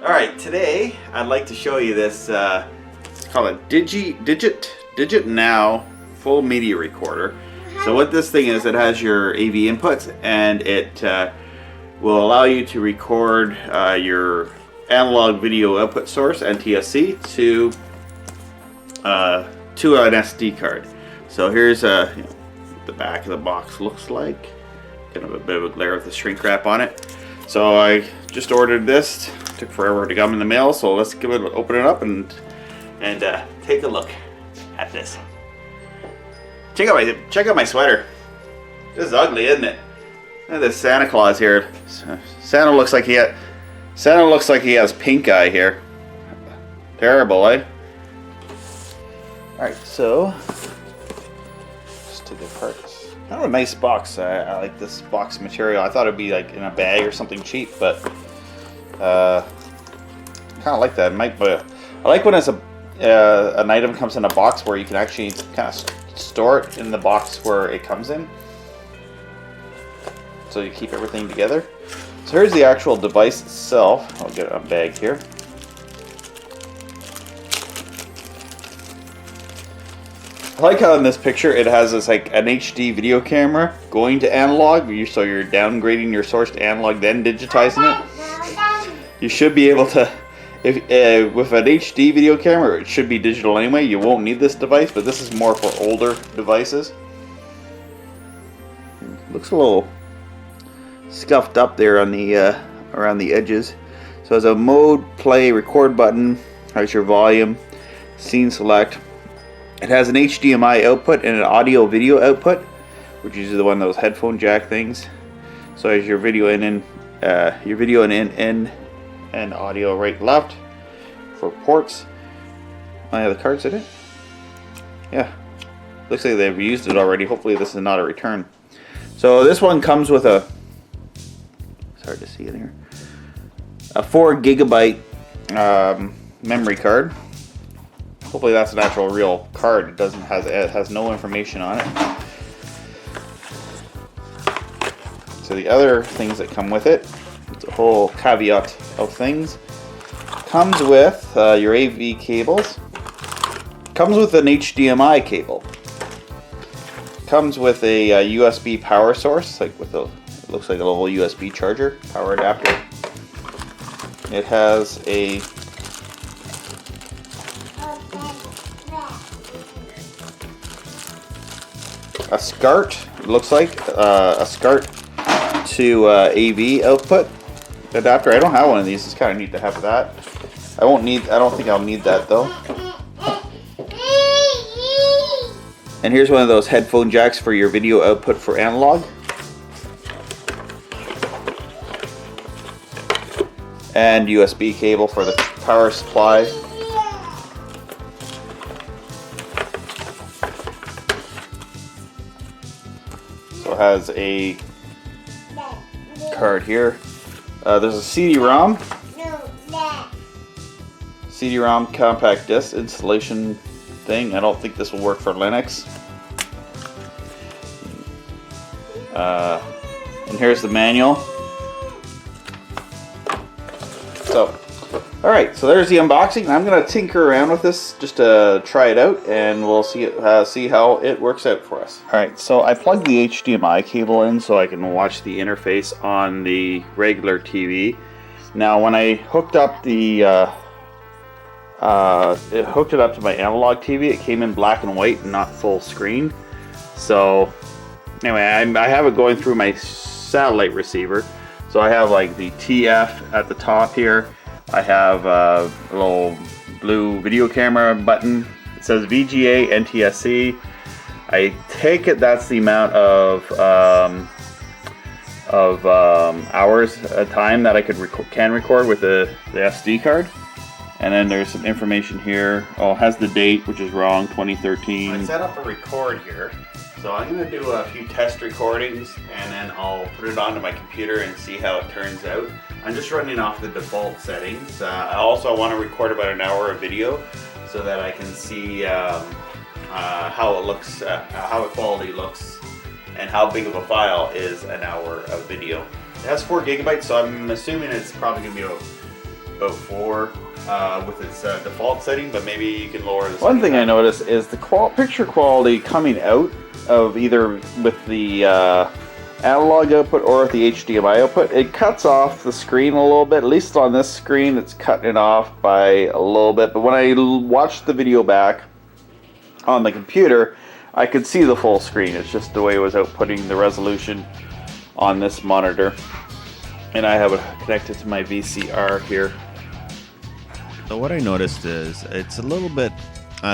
Alright, today I'd like to show you this, it's called a DIGITNOW full media recorder. So what this thing is, it has your AV inputs and it will allow you to record your analog video output source, NTSC, to an SD card. So here's the back of the box looks like. Kind of a bit of a glare with the shrink wrap on it. So I just ordered this. Took forever to come in the mail, so let's open it up and take a look at this. Check out my sweater. This is ugly, isn't it? Look at this Santa Claus here. Santa looks like he has pink eye here. Terrible, eh? All right, so just take it apart. Kind of a nice box. I like this box material. I thought it'd be like in a bag or something cheap, but kind of like that. I like when it's an item comes in a box where you can actually kind of store it in the box where it comes in, so you keep everything together. So here's the actual device itself. I'll get a bag here. I like how in this picture it has this like an HD video camera going to analog, so you're downgrading your source to analog, then digitizing it. You should be able to, if with an HD video camera, it should be digital anyway. You won't need this device, but this is more for older devices. Looks a little scuffed up there on the around the edges. So there's a mode, play, record button. Has your volume, scene select. It has an HDMI output and an audio video output, which is the one of those headphone jack things. So as your video in, and audio right left for ports. Oh yeah, the card's in it. Yeah, looks like they've used it already. Hopefully this is not a return. So this one comes with a, it's hard to see in here, a 4 GB memory card. Hopefully that's an actual real card. It has no information on it. So the other things that come with it, it's a whole caveat of things. Comes with your AV cables. Comes with an HDMI cable. Comes with a USB power source, like with a, it looks like a little USB charger, power adapter. It has a SCART, it looks like a SCART to AV output adapter. I don't have one of these. It's kind of neat to have that. I don't think I'll need that though. And here's one of those headphone jacks for your video output for analog. And USB cable for the power supply. So it has a card here. There's a CD-ROM. CD-ROM compact disc installation thing. I don't think this will work for Linux. And here's the manual. So, alright, so there's the unboxing. I'm going to tinker around with this just to try it out, and we'll see how it works out for us. Alright, so I plugged the HDMI cable in so I can watch the interface on the regular TV. Now when I hooked up hooked it up to my analog TV, it came in black and white and not full screen. So anyway, I have it going through my satellite receiver. So I have like the TF at the top here. I have a little blue video camera button. It says VGA NTSC. I take it that's the amount of hours a time that I can record with the SD card. And then there's some information here. Oh, it has the date, which is wrong, 2013. I set up a record here. So I'm going to do a few test recordings and then I'll put it onto my computer and see how it turns out. I'm just running off the default settings. I also want to record about an hour of video so that I can see how it looks, how the quality looks, and how big of a file is an hour of video. It has 4 gigabytes, so I'm assuming it's probably going to be about 4 with its default setting, but maybe you can lower this. One thing I noticed is the picture quality coming out of either with the analog output or with the HDMI output, it cuts off the screen a little bit. At least on this screen, it's cutting it off by a little bit. But when I watched the video back on the computer, I could see the full screen. It's just the way it was outputting the resolution on this monitor. And I have it connected to my VCR here. So what I noticed is it's a little bit,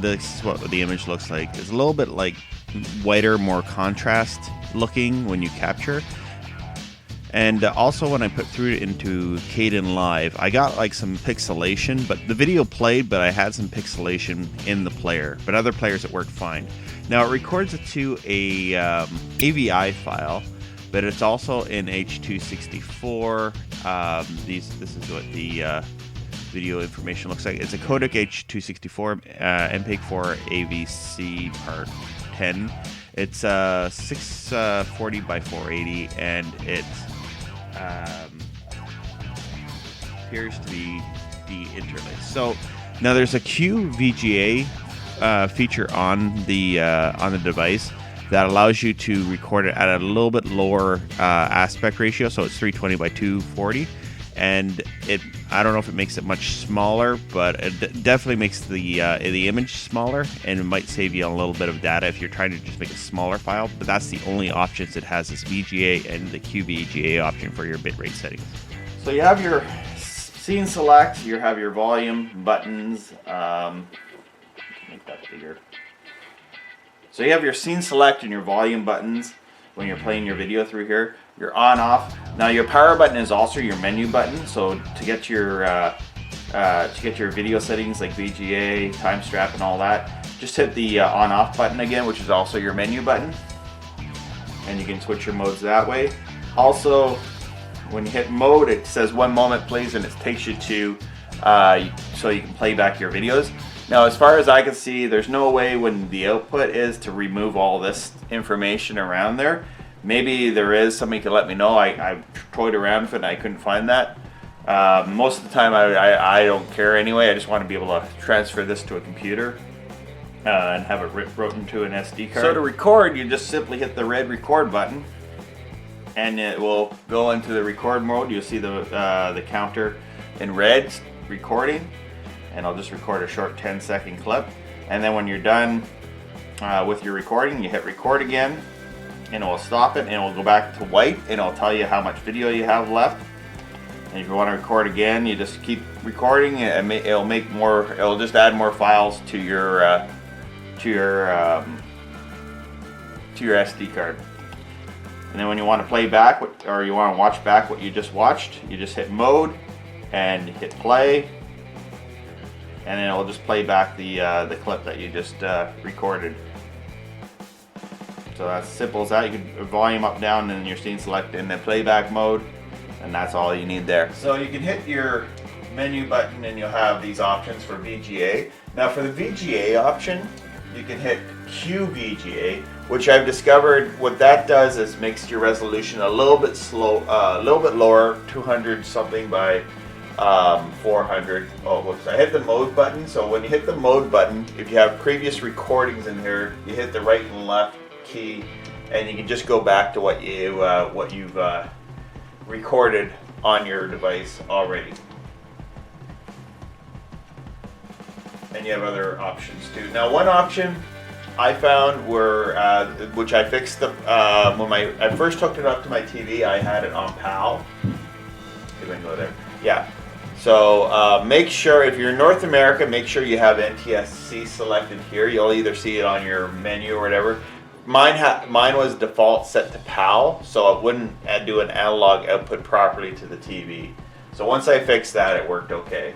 this is what the image looks like. It's a little bit like whiter, more contrast looking when you capture. And also when I put through it into Caden Live, I got like some pixelation, but the video played, but I had some pixelation in the player. But other players it worked fine. Now it records it to a AVI file, but it's also in H.264. This is what the video information looks like. It's a codec H.264 MPEG-4 AVC Part 10. It's 640 by 480, and it appears to be de-interlaced. So now there's a QVGA feature on the device that allows you to record it at a little bit lower aspect ratio. So it's 320 by 240. And I don't know if it makes it much smaller, but it definitely makes the image smaller, and it might save you a little bit of data if you're trying to just make a smaller file. But that's the only options it has, is VGA and the QVGA option for your bitrate settings. So you have your scene select, you have your volume buttons. Make that bigger. So you have your scene select and your volume buttons when you're playing your video through here. Your on off. Now your power button is also your menu button. So to get your video settings like VGA, time strap, and all that, just hit the on off button again, which is also your menu button, and you can switch your modes that way. Also, when you hit mode, it says 1 moment please, and it takes you to so you can play back your videos. Now, as far as I can see, there's no way when the output is to remove all this information around there. Maybe there is. Somebody could let me know. I toyed around with it and I couldn't find that. Most of the time I don't care anyway. I just want to be able to transfer this to a computer and have it wrote into an SD card. So to record, you just simply hit the red record button and it will go into the record mode. You'll see the counter in red recording, and I'll just record a short 10-second clip. And then when you're done with your recording, you hit record again, and it will stop it, and it will go back to white, and it'll tell you how much video you have left. And if you want to record again, you just keep recording, and it'll make more. It'll just add more files to your SD card. And then when you want to play back, or you want to watch back what you just watched, you just hit mode and hit play, and then it'll just play back the clip that you just recorded. So that's simple as that. You can volume up, down, and your scene select in the playback mode, and that's all you need there. So you can hit your menu button and you'll have these options for VGA. Now for the VGA option, you can hit QVGA, which I've discovered what that does is makes your resolution a little bit lower, 200 something by 400. Oh, whoops! I hit the mode button. So when you hit the mode button, if you have previous recordings in here, you hit the right and left key, and you can just go back to what you've recorded on your device already. And you have other options too. Now, one option I found which I fixed when I first hooked it up to my TV, I had it on PAL. See if I can go there. Yeah. So make sure, if you're in North America, make sure you have NTSC selected here. You'll either see it on your menu or whatever. Mine was default set to PAL, so it wouldn't do an analog output properly to the TV. So once I fixed that, it worked okay.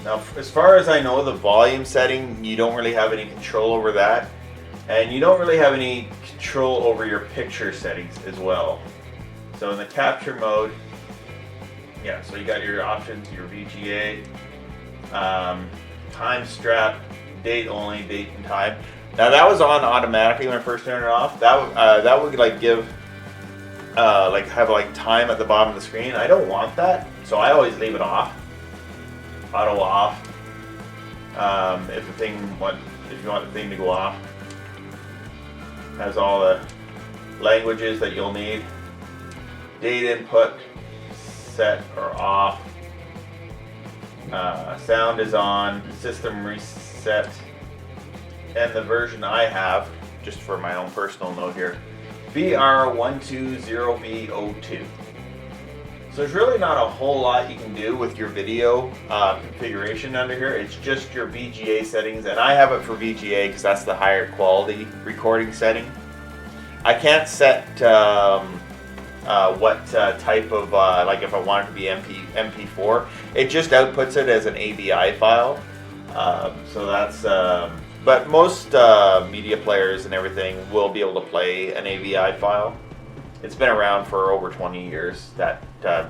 Now, as far as I know, the volume setting, you don't really have any control over that. And you don't really have any control over your picture settings as well. So in the capture mode, yeah, so you got your options, your VGA, time strap, date only, date and time. Now that was on automatically when I first turned it off. That would like give like have like time at the bottom of the screen. I don't want that, so I always leave it off. Auto off. If you want the thing to go off, has all the languages that you'll need. Date input set or off. Sound is on. System reset. And the version I have, just for my own personal note here, VR120V02. So there's really not a whole lot you can do with your video configuration under here. It's just your VGA settings, and I have it for VGA because that's the higher quality recording setting. I can't set what type of, like if I want it to be MP4, it just outputs it as an AVI file. So that's, but most media players and everything will be able to play an AVI file. It's been around for over 20 years, that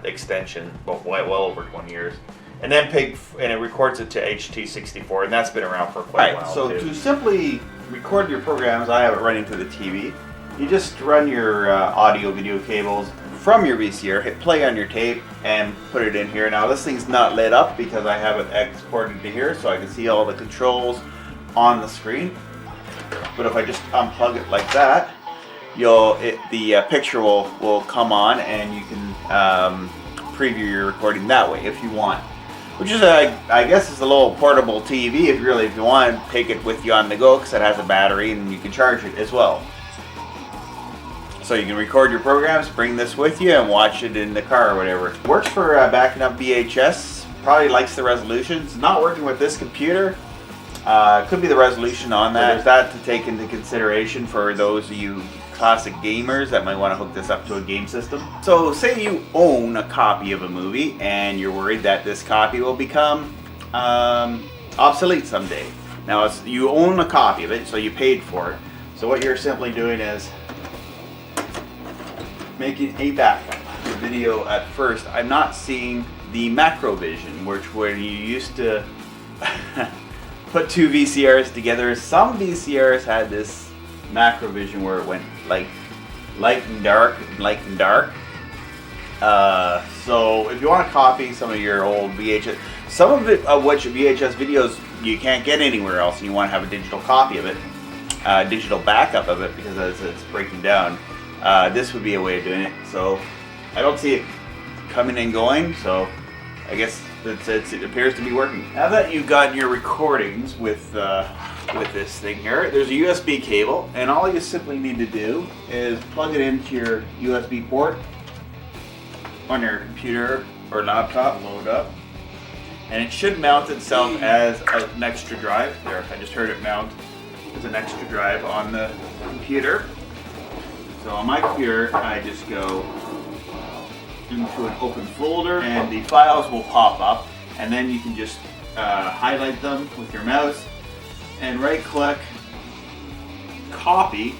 extension, well over 20 years. And then and it records it to HT64, and that's been around for quite a while. So to simply record your programs, I have it running to the TV. You just run your audio video cables from your VCR, hit play on your tape, and put it in here. Now this thing's not lit up because I have it exported to here, so I can see all the controls on the screen. But if I just unplug it like that, the picture will come on, and you can preview your recording that way if you want. Which is, I guess, is a little portable TV if you want to take it with you on the go, because it has a battery and you can charge it as well. So you can record your programs, bring this with you, and watch it in the car or whatever. It works for backing up VHS. Probably likes the resolution. It's not working with this computer. Could be the resolution on that. There's that to take into consideration for those of you classic gamers that might want to hook this up to a game system. So say you own a copy of a movie and you're worried that this copy will become obsolete someday. Now you own a copy of it, so you paid for it. So what you're simply doing is making a backup. The video at first, I'm not seeing the macro vision, where you used to put two VCRs together. Some VCRs had this macro vision where it went like light and dark, so if you want to copy some of your old VHS, some of which VHS videos you can't get anywhere else, and you want to have a digital copy of it, digital backup of it, because as it's breaking down, this would be a way of doing it. So I don't see it coming and going, so I guess it appears to be working. Now that you've gotten your recordings with this thing here, there's a USB cable, and all you simply need to do is plug it into your USB port on your computer or laptop, load up, and it should mount itself as an extra drive. There, I just heard it mount as an extra drive on the computer. So on my computer, I just go into an open folder, and the files will pop up, and then you can just highlight them with your mouse and right click, copy,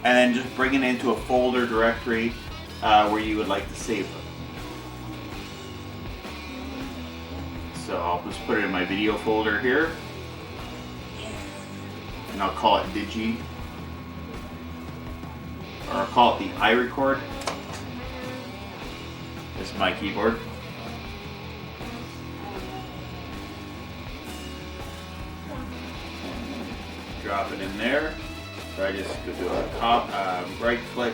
and then just bring it into a folder directory where you would like to save them. So I'll just put it in my video folder here, and I'll call it Digi, or I'll call it the iRecord. This is my keyboard. Drop it in there. So I just go do a right click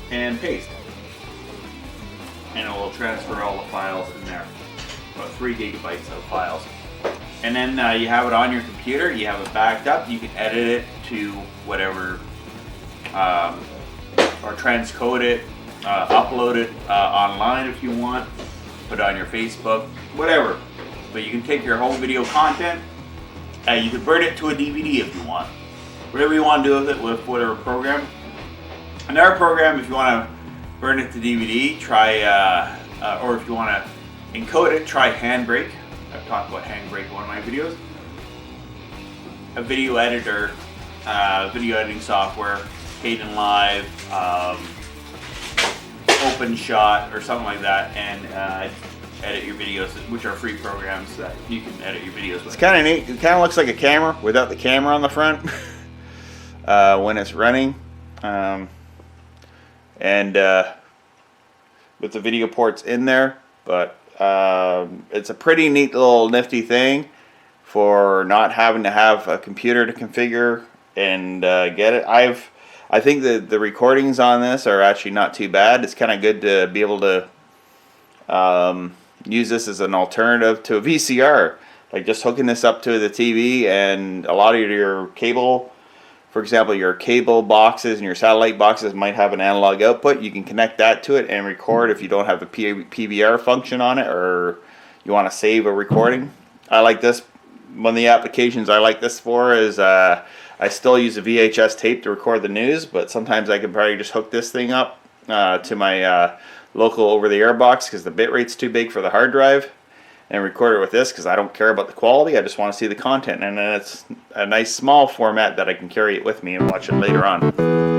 and paste. And it will transfer all the files in there. About 3 gigabytes of files. And then you have it on your computer, you have it backed up, you can edit it to whatever, or transcode it, upload it online if you want, put it on your Facebook, whatever. But you can take your whole video content, you can burn it to a DVD if you want. Whatever you want to do with it, with whatever program. Another program, if you want to burn it to DVD, try, or if you want to encode it, try Handbrake. I've talked about Handbrake in one of my videos. A video editor, video editing software, Kdenlive, OpenShot, or something like that, and edit your videos, which are free programs that you can edit your videos with. It's kind of neat. It kind of looks like a camera without the camera on the front when it's running. and with the video ports in there. But it's a pretty neat little nifty thing for not having to have a computer to configure and get it. I think that the recordings on this are actually not too bad. It's kind of good to be able to use this as an alternative to a VCR. Like just hooking this up to the TV, and a lot of your cable, for example, your cable boxes and your satellite boxes might have an analog output. You can connect that to it and record if you don't have a PVR function on it, or you want to save a recording. I like this. One of the applications I like this for is I still use a VHS tape to record the news, but sometimes I can probably just hook this thing up to my local over-the-air box because the bit rate's too big for the hard drive, and record it with this because I don't care about the quality. I just want to see the content, and then it's a nice small format that I can carry it with me and watch it later on.